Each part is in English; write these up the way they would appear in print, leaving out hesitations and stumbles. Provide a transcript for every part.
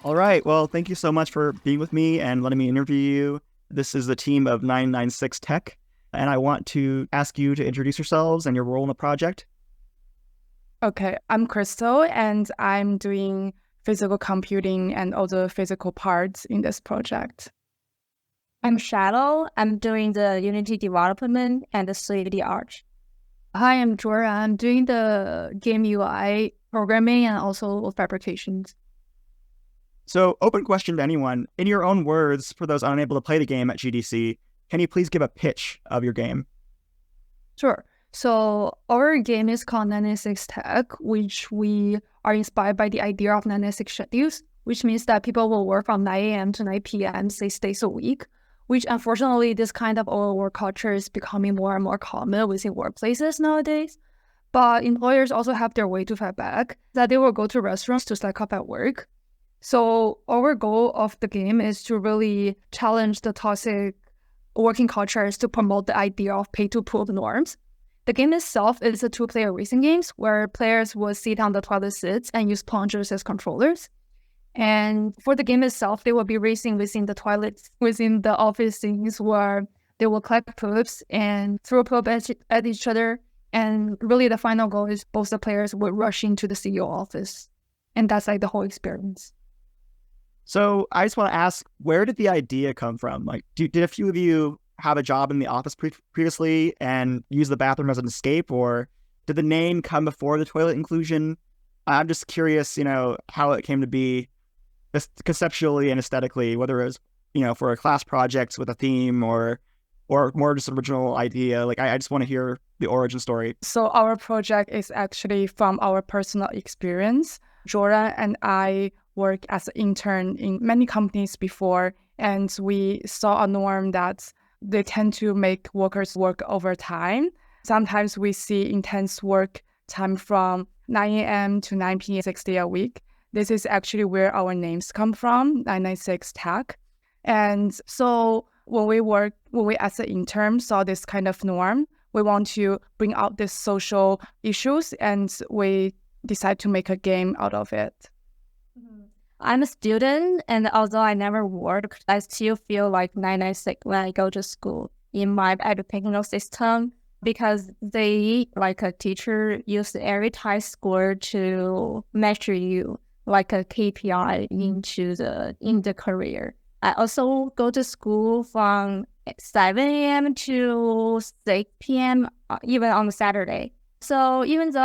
All right. Well, thank you so much for being with me and letting me interview you. This is the team of 996 Tech, and I want to ask you to introduce yourselves and your role in the project. Okay, I'm Crystal, and I'm doing physical computing and all the physical parts in this project. I'm Shiloh. I'm doing the Unity development and the 3D art. Hi, I'm Zhuoran. I'm doing the game UI programming and also fabrications. So, open question to anyone. In your own words, for those unable to play the game at GDC, can you please give a pitch of your game? Sure. So our game is called 996 Tech, which we are inspired by the idea of 996 schedules, which means that people will work from 9 a.m. to 9 p.m. 6 days a week, which unfortunately this kind of overwork culture is becoming more and more common within workplaces nowadays. But employers also have their way to fight back, that they will go to restaurants to slack off at work. So our goal of the game is to really challenge the toxic working cultures to promote the idea of pay-to-prove norms. The game itself is a two-player racing game where players will sit on the toilet seats and use plungers as controllers. And for the game itself, they will be racing within the toilets, within the office scenes where they will collect poops and throw poop at each other. And really the final goal is both the players will rush into the CEO office. And that's like the whole experience. So I just want to ask, where did the idea come from? Like, did a few of you have a job in the office previously and use the bathroom as an escape, or did the name come before the toilet inclusion? I'm just curious, how it came to be conceptually and aesthetically, whether it was, for a class project with a theme or more just an original idea. Like, I just want to hear the origin story. So our project is actually from our personal experience. Zhuoran and I worked as an intern in many companies before, and we saw a norm that they tend to make workers work overtime. Sometimes we see intense work time from 9 a.m. to 9 p.m. 6 days a week. This is actually where our names come from, 996 Tech. And so when we as an intern saw this kind of norm, we want to bring out these social issues, and we decide to make a game out of it. I'm a student, and although I never worked, I still feel like 996 when I go to school in my educational system, because they, like a teacher, use every test score to measure you like a KPI in the career. I also go to school from 7 a.m. to 6 p.m. Even on Saturday. So even though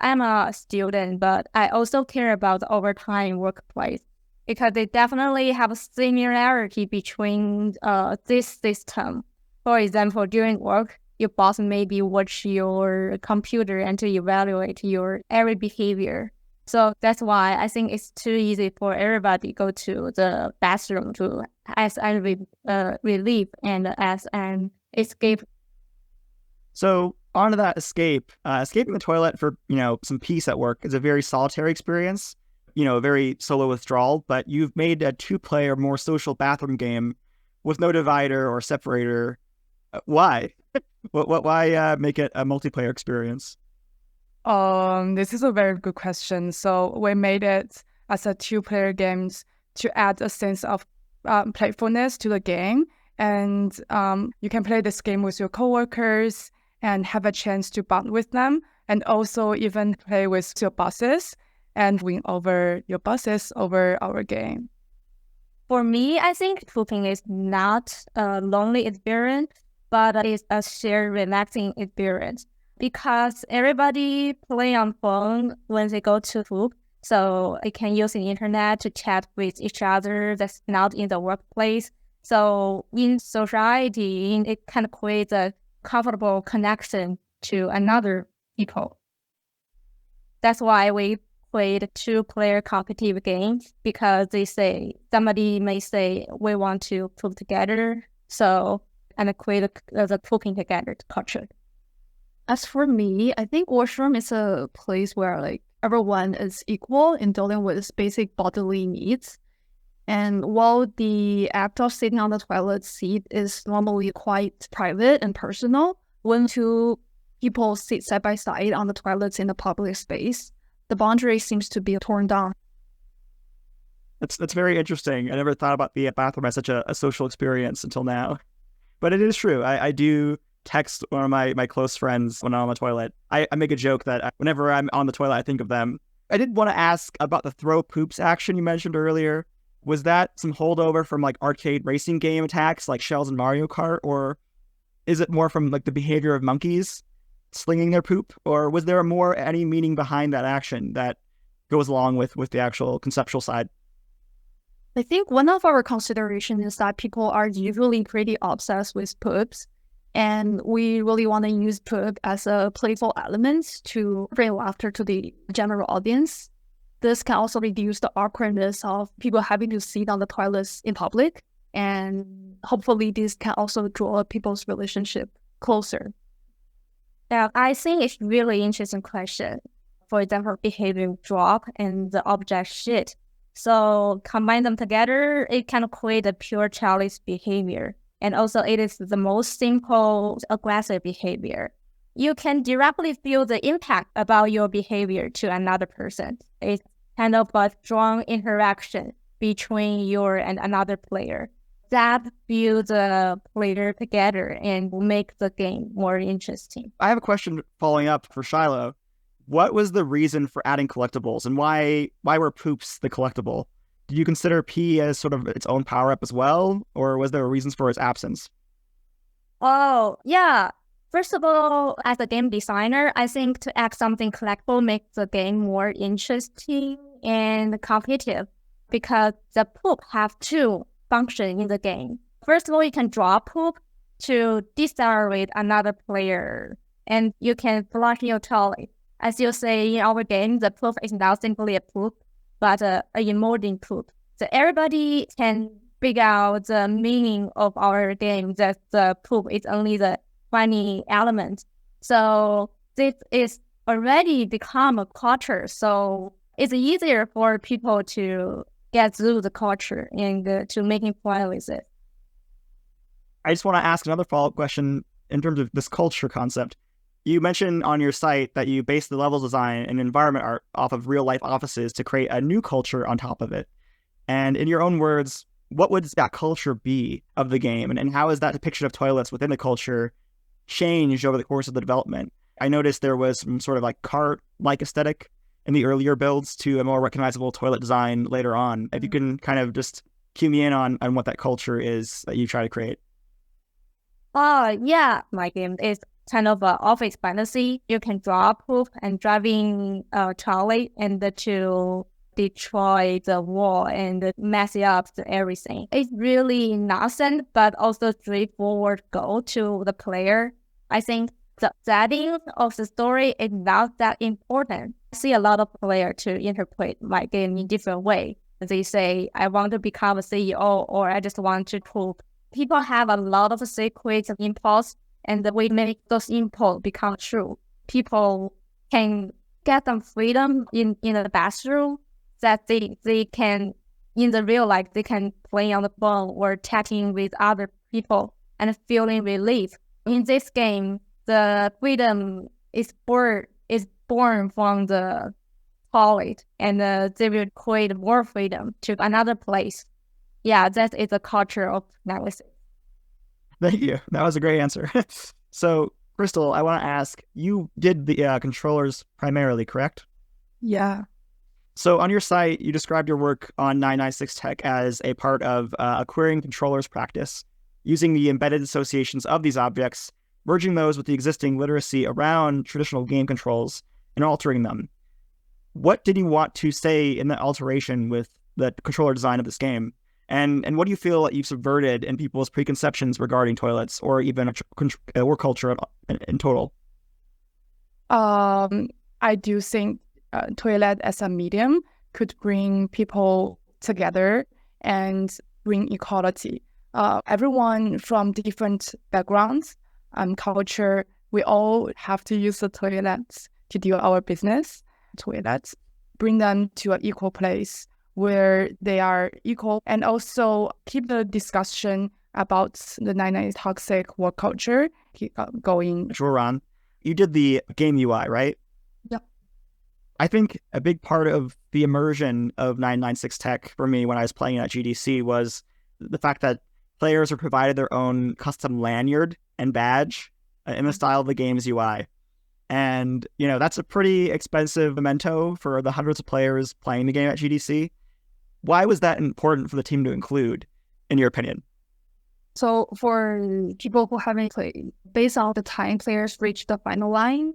I'm a student, but I also care about the overtime workplace, because they definitely have a similarity between this system. For example, during work, your boss maybe watch your computer and to evaluate your every behavior. So that's why I think it's too easy for everybody to go to the bathroom as a relief and as an escape. So onto that escape. Escaping the toilet for, some peace at work is a very solitary experience, a very solo withdrawal, but you've made a two-player, more social bathroom game with no divider or separator. Why? Why make it a multiplayer experience? This is a very good question. So we made it as a two-player game to add a sense of playfulness to the game. And you can play this game with your coworkers and have a chance to bond with them, and also even play with your bosses and win over your bosses over our game. For me, I think cooking is not a lonely experience, but it's a shared relaxing experience, because everybody play on phone when they go to cook, so they can use the internet to chat with each other that's not in the workplace. So in society, it kind of creates a comfortable connection to another people. That's why we played two-player competitive games, because somebody may say we want to cook together, and create the cooking together culture. As for me, I think washroom is a place where everyone is equal in dealing with basic bodily needs. And while the act of sitting on the toilet seat is normally quite private and personal, when two people sit side by side on the toilets in a public space, the boundary seems to be torn down. That's very interesting. I never thought about the bathroom as such a social experience until now. But it is true. I do text one of my close friends when I'm on the toilet. I make a joke that whenever I'm on the toilet, I think of them. I did want to ask about the throw poops action you mentioned earlier. Was that some holdover from like arcade racing game attacks like shells in Mario Kart? Or is it more from like the behavior of monkeys slinging their poop? Or was there any meaning behind that action that goes along with the actual conceptual side? I think one of our considerations is that people are usually pretty obsessed with poops, and we really want to use poop as a playful element to bring laughter to the general audience. This can also reduce the awkwardness of people having to sit on the toilets in public, and hopefully this can also draw people's relationship closer. Yeah, I think it's really interesting question. For example, behavior drop and the object shit. So combine them together, it can create a pure childish behavior. And also it is the most simple aggressive behavior. You can directly feel the impact about your behavior to another person. It's kind of a strong interaction between you and another player. That builds the player together and make the game more interesting. I have a question following up for Shiloh. What was the reason for adding collectibles, and why were poops the collectible? Did you consider pee as sort of its own power-up as well, or was there reasons for its absence? Oh, yeah. First of all, as a game designer, I think to add something collectible makes the game more interesting and competitive because the poop have two functions in the game. First of all, you can draw poop to decelerate another player, and you can flush your toilet. As you say in our game, the poop is not simply a poop, but a emoting poop. So everybody can figure out the meaning of our game, that the poop is only the funny element. So this is already become a culture. So it's easier for people to get through the culture and to making fun with it. I just want to ask another follow-up question in terms of this culture concept. You mentioned on your site that you base the level design and environment art off of real-life offices to create a new culture on top of it. And in your own words, what would that culture be of the game? And how has that depiction of toilets within the culture changed over the course of the development? I noticed there was some sort of like cart-like aesthetic in the earlier builds to a more recognizable toilet design later on. If you can kind of just cue me in on what that culture is that you try to create. Yeah, my game is kind of an office fantasy. You can draw poop and driving a trolley and to destroy the wall and mess up everything. It's really nonsense, but also straightforward goal to the player. I think the setting of the story is not that important. I see a lot of players to interpret my game in different way. They say, I want to become a CEO or I just want to poop. People have a lot of secrets and impulse, and we make those impulse become true. People can get some freedom in the bathroom that they can, in the real life, they can play on the phone or chatting with other people and feeling relief. In this game, the freedom is born from the toilet, and they will create more freedom to another place. Yeah, that is the culture of analysis. Thank you. That was a great answer. So, Krystal, I want to ask, you did the controllers primarily, correct? Yeah. So on your site, you described your work on 996 Tech as a part of a querying controllers practice, using the embedded associations of these objects, merging those with the existing literacy around traditional game controls, and altering them. What did you want to say in the alteration with the controller design of this game? And what do you feel that you've subverted in people's preconceptions regarding toilets or even work culture in total? I do think toilet as a medium could bring people together and bring equality. Everyone from different backgrounds and culture, we all have to use the toilets to do our business. Toilets, bring them to an equal place where they are equal, and also keep the discussion about the 99 toxic work culture keep going. Zhuoran, you did the game UI, right? Yep. I think a big part of the immersion of 996 Tech for me when I was playing at GDC was the fact that players are provided their own custom lanyard and badge in the style of the game's UI. And, that's a pretty expensive memento for the hundreds of players playing the game at GDC. Why was that important for the team to include, in your opinion? So for people who haven't played, based on the time players reach the final line,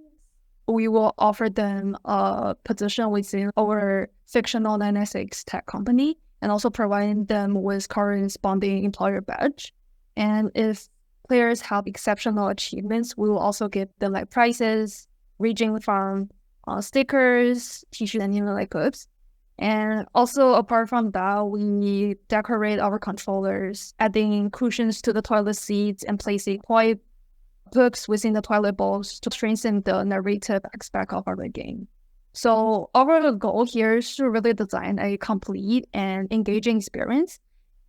we will offer them a position within our fictional 996 tech company and also providing them with corresponding employer badge. And if players have exceptional achievements, we will also give them like prizes ranging from stickers, t-shirts, and goods. And also apart from that, we decorate our controllers, adding cushions to the toilet seats and placing toy books within the toilet bowls to strengthen the narrative aspect of our game. So our goal here is to really design a complete and engaging experience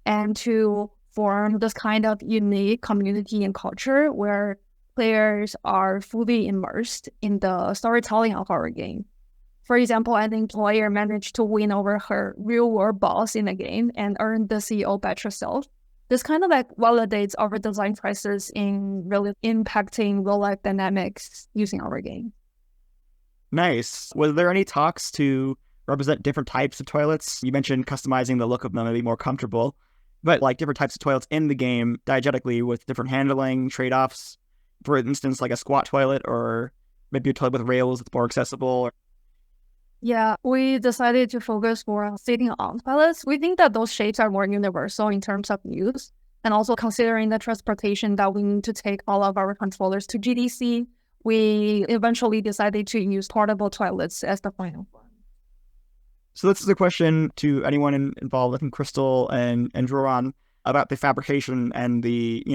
and to form this kind of unique community and culture where players are fully immersed in the storytelling of our game. For example, an employer managed to win over her real-world boss in a game and earn the CEO badge herself. This kind of validates our design process in really impacting real-life dynamics using our game. Nice. Was there any talks to represent different types of toilets? You mentioned customizing the look of them to be more comfortable, but like different types of toilets in the game diegetically with different handling, trade-offs. For instance, like a squat toilet or maybe a toilet with rails that's more accessible. Yeah, we decided to focus more on sitting on toilets. We think that those shapes are more universal in terms of use. And also considering the transportation that we need to take all of our controllers to GDC, we eventually decided to use portable toilets as the final one. So this is a question to anyone involved in Krystal and Zhuoran about the fabrication and the,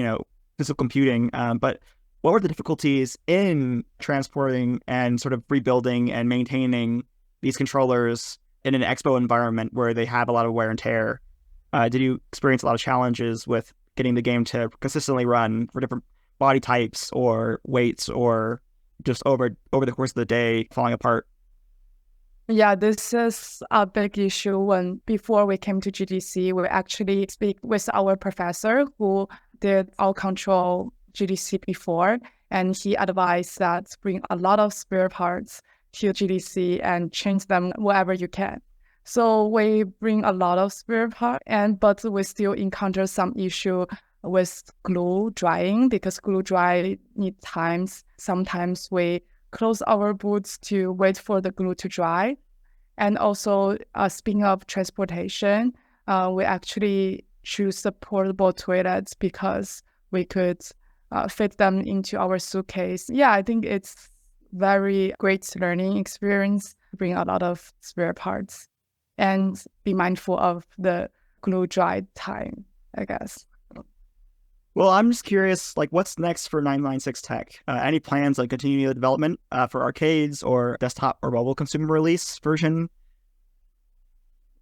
physical computing. But what were the difficulties in transporting and sort of rebuilding and maintaining these controllers in an expo environment where they have a lot of wear and tear? Did you experience a lot of challenges with getting the game to consistently run for different body types or weights or just over the course of the day falling apart? Yeah, this is a big issue. Before we came to GDC, we actually speak with our professor who did all control GDC before, and he advised that bring a lot of spare parts to GDC and change them wherever you can. So we bring a lot of spare parts, but we still encounter some issue with glue drying because glue dry need times. Sometimes we close our boots to wait for the glue to dry. And also, speaking of transportation, we actually choose the portable toilets because we could fit them into our suitcase. Yeah, I think it's very great learning experience, bring a lot of spare parts and be mindful of the glue dry time, I guess. Well, I'm just curious, what's next for 996 Tech? Any plans on continuing the development for arcades or desktop or mobile consumer release version?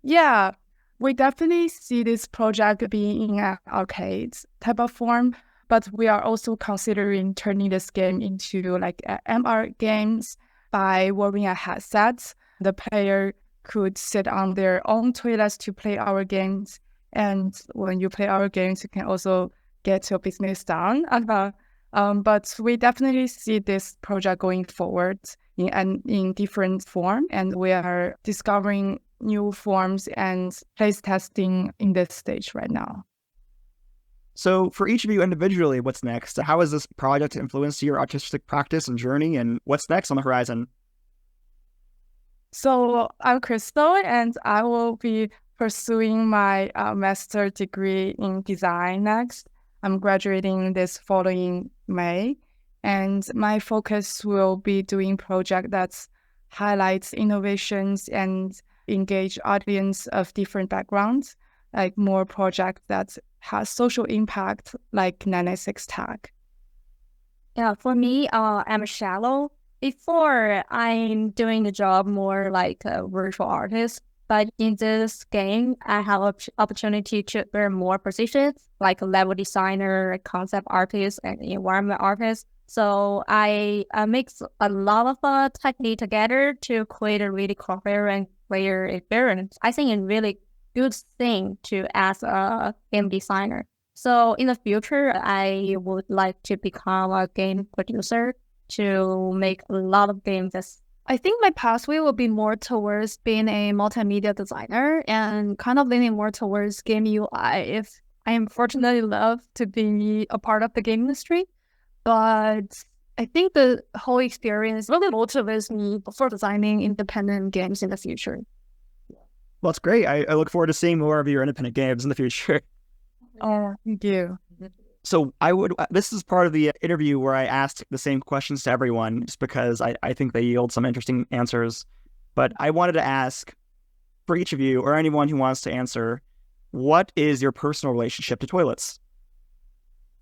Yeah, we definitely see this project being in an arcades type of form, but we are also considering turning this game into MR games by wearing a headset. The player could sit on their own toilets to play our games. And when you play our games, you can also get your business done. But we definitely see this project going forward in different form, and we are discovering new forms and place testing in this stage right now. So for each of you individually, what's next? How has this project influenced your artistic practice and journey, and what's next on the horizon? So I'm Krystal, and I will be pursuing my master's degree in design next. I'm graduating this following May, and my focus will be doing project that highlights innovations and engage audience of different backgrounds, like more project that has social impact, like 996 Tech. Yeah, for me, I'm shallow. Before, I'm doing the job more like a virtual artist, But in this game, I have opportunity to learn more positions like level designer, concept artist, and environment artist. So I mix a lot of technique together to create a really coherent player experience. I think it's really good thing to as a game designer. So in the future, I would like to become a game producer to make a lot of games. I think my pathway will be more towards being a multimedia designer and kind of leaning more towards game UI if I am fortunately enough to be a part of the game industry. But I think the whole experience really motivates me for designing independent games in the future. Well, that's great. I look forward to seeing more of your independent games in the future. Oh, thank you. So this is part of the interview where I asked the same questions to everyone just because I think they yield some interesting answers. But I wanted to ask for each of you or anyone who wants to answer, what is your personal relationship to toilets?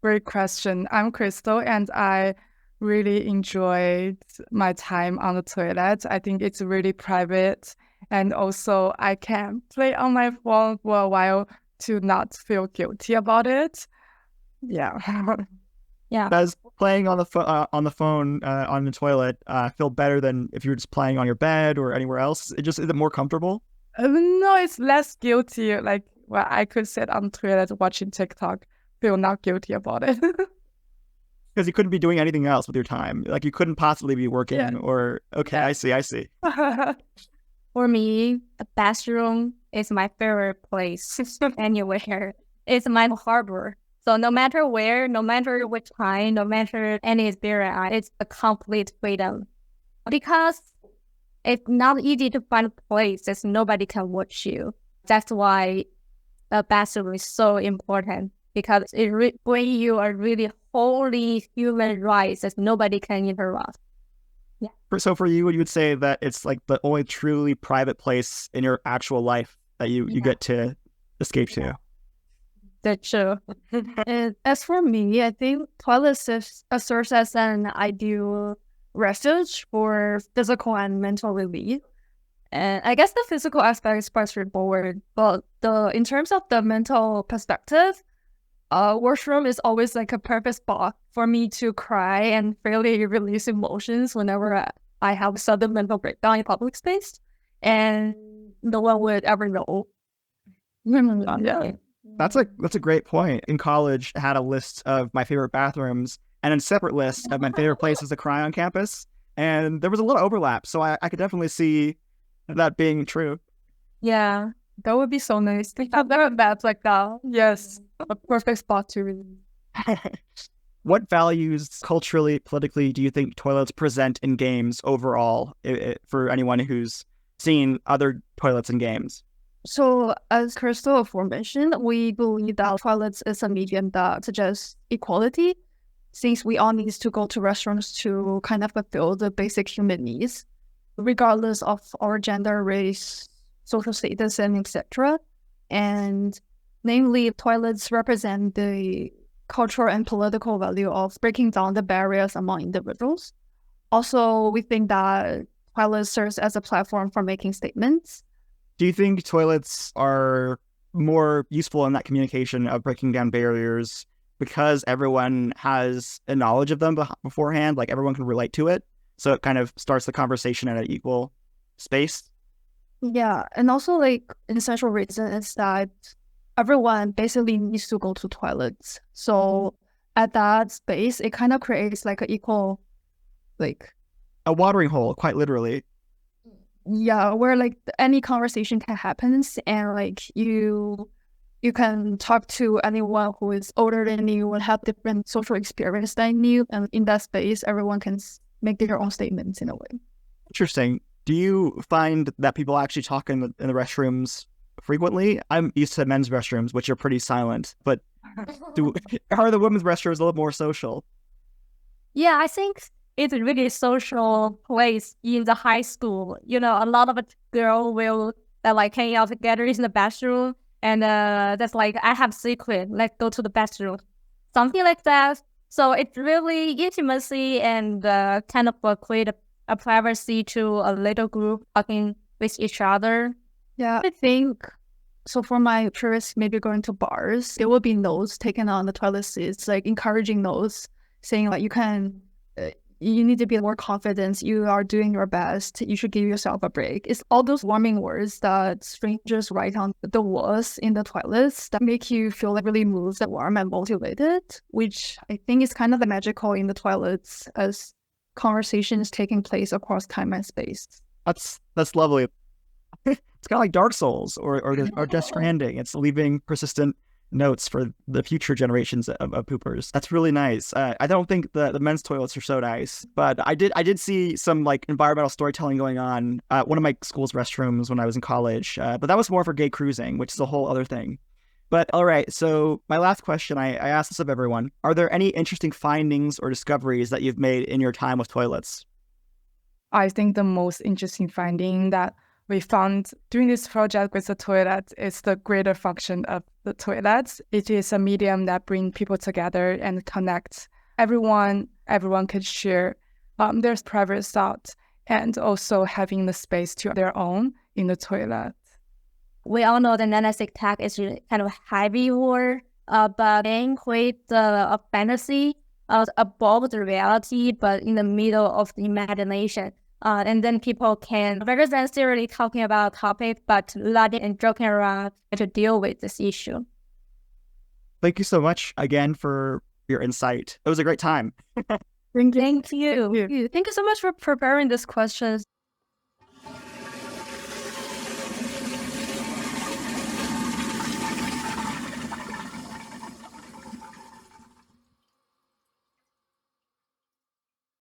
Great question. I'm Crystal, and I really enjoyed my time on the toilet. I think it's really private, and also I can play on my phone for a while to not feel guilty about it. Yeah. Yeah. Does playing on the phone on the toilet feel better than if you were just playing on your bed or anywhere else? Is it more comfortable? No, it's less guilty. Like, well, I could sit on the toilet watching TikTok, feel not guilty about it. Because you couldn't be doing anything else with your time. Like you couldn't possibly be working or, okay, yeah. I see. For me, the bathroom is my favorite place anywhere. It's my harbor. So no matter where, no matter which time, no matter any experience, it's a complete freedom. Because it's not easy to find a place that nobody can watch you. That's why the bathroom is so important. Because it brings you a really holy human rights that nobody can interrupt. Yeah. So for you would say that it's like the only truly private place in your actual life that you get to escape to? That's true. And as for me, I think toilets serves as an ideal refuge for physical and mental relief. And I guess the physical aspect is quite straightforward, but in terms of the mental perspective, washroom is always like a perfect spot for me to cry and freely release emotions whenever I have a sudden mental breakdown in public space, and no one would ever know. Yeah. That's a great point. In college, I had a list of my favorite bathrooms and a separate list of my favorite places to cry on campus. And there was a little overlap. So I could definitely see that being true. Yeah, that would be so nice to have that like that. Yes, a perfect spot to release. What values culturally, politically do you think toilets present in games overall for anyone who's seen other toilets in games? So, as Crystal aforementioned, we believe that toilets is a medium that suggests equality, since we all need to go to restaurants to kind of fulfill the basic human needs, regardless of our gender, race, social status, and etc. And namely, toilets represent the cultural and political value of breaking down the barriers among individuals. Also, we think that toilets serves as a platform for making statements. Do you think toilets are more useful in that communication of breaking down barriers because everyone has a knowledge of them beforehand? Like everyone can relate to it, so it kind of starts the conversation at an equal space? Yeah, and also like an essential reason is that everyone basically needs to go to toilets. So at that space, it kind of creates like an equal, like a watering hole, quite literally. Yeah, where like any conversation can happen, and like you can talk to anyone who is older than you and have different social experience than you, and in that space, everyone can make their own statements in a way. Interesting. Do you find that people actually talk in the restrooms frequently? I'm used to men's restrooms, which are pretty silent, but are the women's restrooms a little more social? Yeah, I think it's a really social place in the high school. You know, a lot of girls will like hang out together in the bathroom, and that's like, I have secret, like go to the bathroom, something like that. So it's really intimacy and kind of create a privacy to a little group talking with each other. Yeah, I think so. For my previous, maybe going to bars, there will be notes taken on the toilet seats, like encouraging notes, saying like you need to be more confident. You are doing your best. You should give yourself a break. It's all those warming words that strangers write on the walls in the toilets that make you feel like really moved and warm and motivated, which I think is kind of the magical in the toilets as conversations taking place across time and space. That's lovely. It's kind of like Dark Souls or Death Stranding. It's leaving persistent notes for the future generations of poopers. That's really nice. I don't think the men's toilets are so nice, but I did see some like environmental storytelling going on at one of my school's restrooms when I was in college. But that was more for gay cruising, which is a whole other thing. But all right, so my last question, I asked this of everyone. Are there any interesting findings or discoveries that you've made in your time with toilets? I think the most interesting finding that we found during this project with the toilet is the greater function of the toilets. It is a medium that brings people together and connects everyone. Everyone could share their private thoughts and also having the space to their own in the toilet. We all know the nanistic tag is kind of heavy word, but in with a fantasy above the reality, but in the middle of the imagination. And then people can, rather than seriously talking about a topic, but laughing and joking around to deal with this issue. Thank you so much again for your insight. It was a great time. Thank you. Thank you so much for preparing these questions.